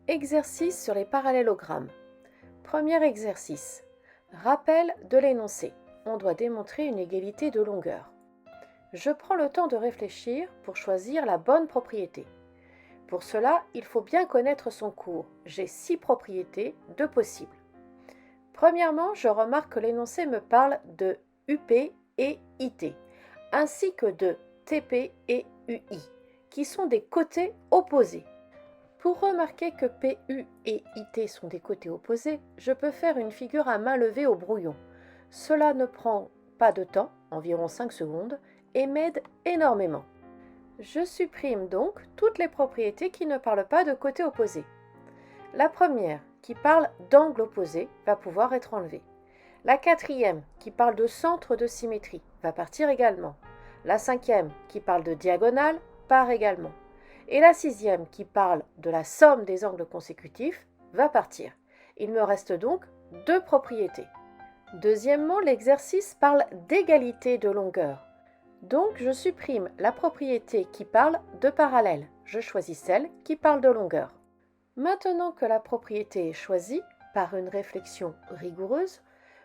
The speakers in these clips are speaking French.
Exercice sur les parallélogrammes. Premier exercice. Rappel de l'énoncé. On doit démontrer une égalité de longueur. Je prends le temps de réfléchir pour choisir la bonne propriété. Pour cela, il faut bien connaître son cours. J'ai 6 propriétés, 2 possibles. Premièrement, je remarque que l'énoncé me parle de UP et IT, ainsi que de TP et UI, qui sont des côtés opposés. Pour remarquer que PU et IT sont des côtés opposés, je peux faire une figure à main levée au brouillon. Cela ne prend pas de temps, environ 5 secondes, et m'aide énormément. Je supprime donc toutes les propriétés qui ne parlent pas de côtés opposés. La première, qui parle d'angle opposé, va pouvoir être enlevée. La quatrième, qui parle de centre de symétrie, va partir également. La cinquième, qui parle de diagonale, part également. Et la sixième, qui parle de la somme des angles consécutifs, va partir. Il me reste donc 2 propriétés. Deuxièmement, l'exercice parle d'égalité de longueur. Donc, je supprime la propriété qui parle de parallèle. Je choisis celle qui parle de longueur. Maintenant que la propriété est choisie, par une réflexion rigoureuse,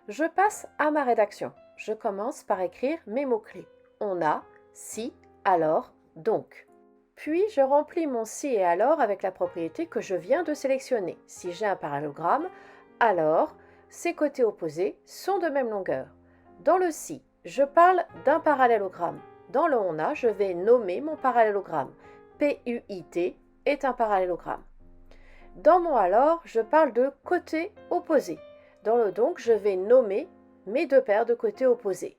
je passe à ma rédaction. Je commence par écrire mes mots-clés. On a, si, alors, donc. Puis, je remplis mon si et alors avec la propriété que je viens de sélectionner. Si j'ai un parallélogramme, alors ses côtés opposés sont de même longueur. Dans le si, je parle d'un parallélogramme. Dans le on a, je vais nommer mon parallélogramme. PUIT est un parallélogramme. Dans mon alors, je parle de côtés opposés. Dans le donc, je vais nommer mes 2 paires de côtés opposés,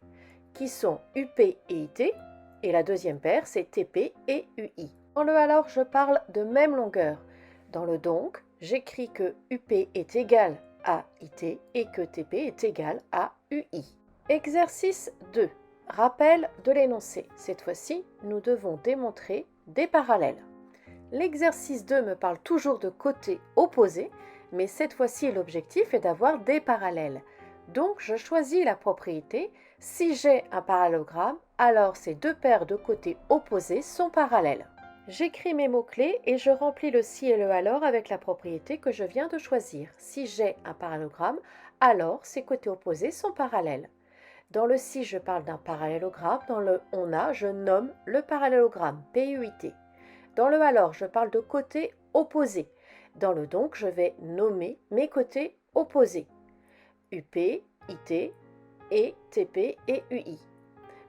qui sont UP et IT, et la deuxième paire, c'est TP et UI. Dans le alors, je parle de même longueur. Dans le donc, j'écris que UP est égal à IT et que TP est égal à UI. Exercice 2. Rappel de l'énoncé. Cette fois-ci, nous devons démontrer des parallèles. L'exercice 2 me parle toujours de côtés opposés, mais cette fois-ci, l'objectif est d'avoir des parallèles. Donc, je choisis la propriété. Si j'ai un parallélogramme, alors ces 2 paires de côtés opposés sont parallèles. J'écris mes mots-clés et je remplis le si et le alors avec la propriété que je viens de choisir. Si j'ai un parallélogramme, alors ces côtés opposés sont parallèles. Dans le si, je parle d'un parallélogramme. Dans le on a, je nomme le parallélogramme, PUIT. Dans le alors, je parle de côtés opposés. Dans le donc, je vais nommer mes côtés opposés. UP, IT et TP et UI.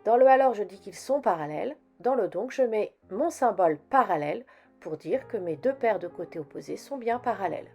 Dans le alors, je dis qu'ils sont parallèles. Dans le donc, je mets mon symbole parallèle pour dire que mes 2 paires de côtés opposés sont bien parallèles.